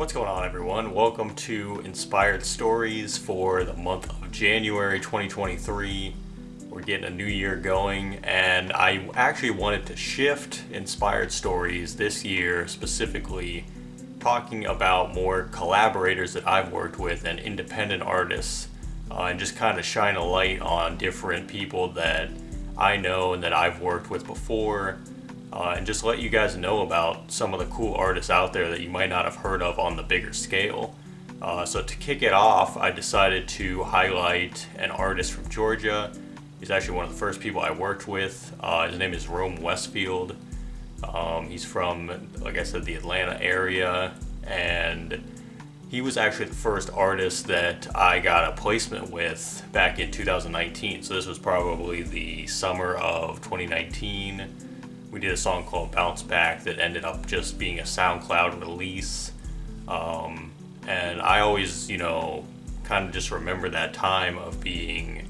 What's going on, everyone? Welcome to Inspired Stories for the month of January 2023. We're getting a new year going, and I actually wanted to shift Inspired Stories this year, specifically talking about more collaborators that I've worked with and independent artists, and just kind of shine a light on different people that I know and that I've worked with before. And just let you guys know about some of the cool artists out there that you might not have heard of on the bigger scale. So to kick it off, I decided to highlight an artist from Georgia. He's actually one of the first people I worked with. His name is Rome Westfield. He's from, like I said, the Atlanta area, and he was actually the first artist that I got a placement with back in 2019. So this was probably the summer of 2019. We did a song called Bounce Back that ended up just being a SoundCloud release. And I always, kind of just remember that time of being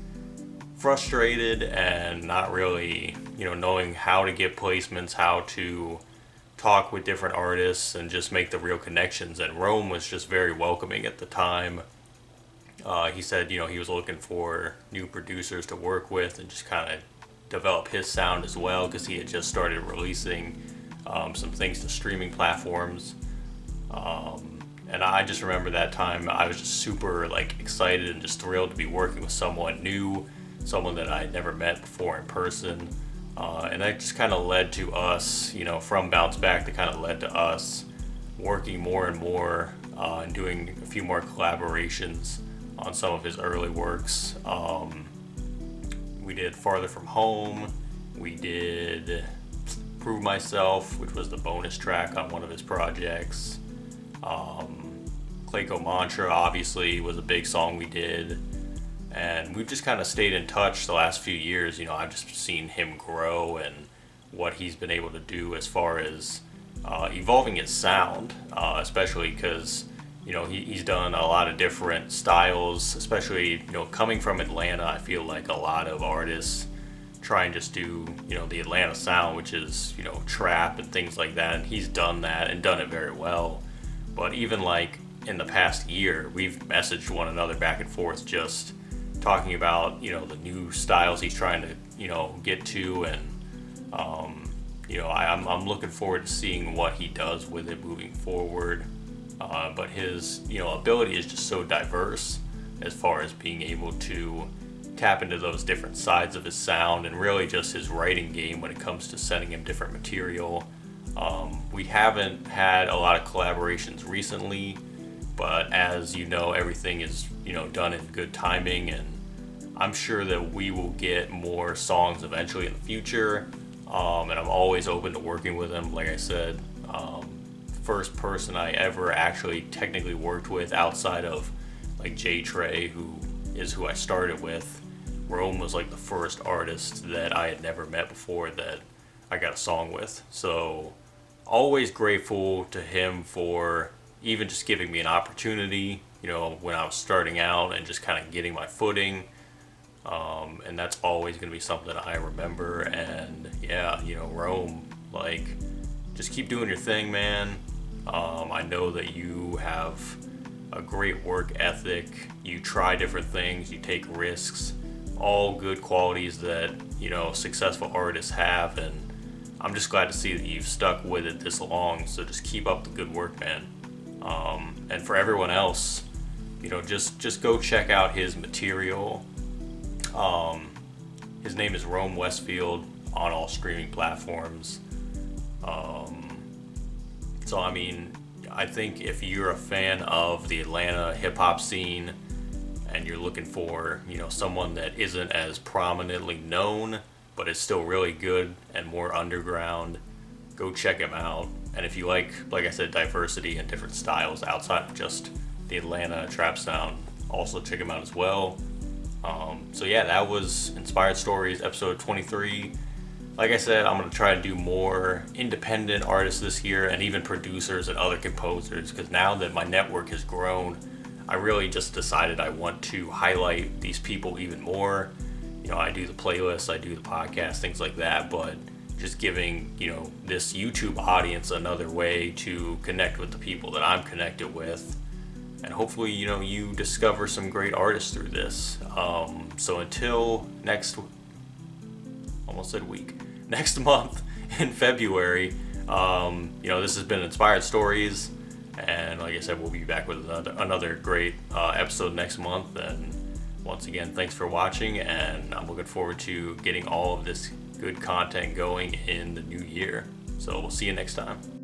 frustrated and not really, knowing how to get placements, how to talk with different artists and just make the real connections. And Rome was just very welcoming at the time. He said, he was looking for new producers to work with and just kind of develop his sound as well, because he had just started releasing some things to streaming platforms. And I just remember that time I was just super excited and just thrilled to be working with someone new, someone that I had never met before in person. And that just kind of led to us, from Bounce Back, that kind of led to us working more and more and doing a few more collaborations on some of his early works. We did Farther From Home. We did Prove Myself, which was the bonus track on one of his projects. Clayco Mantra, obviously, was a big song we did. And we've just kind of stayed in touch the last few years. I've just seen him grow and what he's been able to do as far as evolving his sound, especially because he's done a lot of different styles, especially, coming from Atlanta. I feel like a lot of artists try and just do, the Atlanta sound, which is, trap and things like that. And he's done that and done it very well. But even in the past year, we've messaged one another back and forth, just talking about, the new styles he's trying to, get to. And, I'm looking forward to seeing what he does with it moving forward. But his, ability is just so diverse as far as being able to tap into those different sides of his sound, and really just his writing game when it comes to sending him different material. We haven't had a lot of collaborations recently, but as everything is, done in good timing, and I'm sure that we will get more songs eventually in the future. And I'm always open to working with him. Like I said, first person I ever actually technically worked with outside of J Trey, who is who I started with. Rome was the first artist that I had never met before that I got a song with. So always grateful to him for even just giving me an opportunity, when I was starting out and just kind of getting my footing. And that's always going to be something I remember. And yeah, Rome, just keep doing your thing, man. I know that you have a great work ethic. You try different things. You take risks. All good qualities that, successful artists have. And I'm just glad to see that you've stuck with it this long. So just keep up the good work, man. And for everyone else, just go check out his material. His name is Rome Westfield on all streaming platforms. So I think if you're a fan of the Atlanta hip-hop scene and you're looking for, someone that isn't as prominently known but is still really good and more underground, go check him out. And if you like I said, diversity and different styles outside of just the Atlanta trap sound, also check him out as well. So yeah, that was Inspired Stories, episode 23. Like I said, I'm going to try to do more independent artists this year, and even producers and other composers, because now that my network has grown, I really just decided I want to highlight these people even more. I do the playlists, I do the podcast, things like that, but just giving, this YouTube audience another way to connect with the people that I'm connected with. And hopefully, you discover some great artists through this. So until next month in February, this has been Inspired Stories. And like I said, we'll be back with another great episode next month. And once again, thanks for watching. And I'm looking forward to getting all of this good content going in the new year. So we'll see you next time.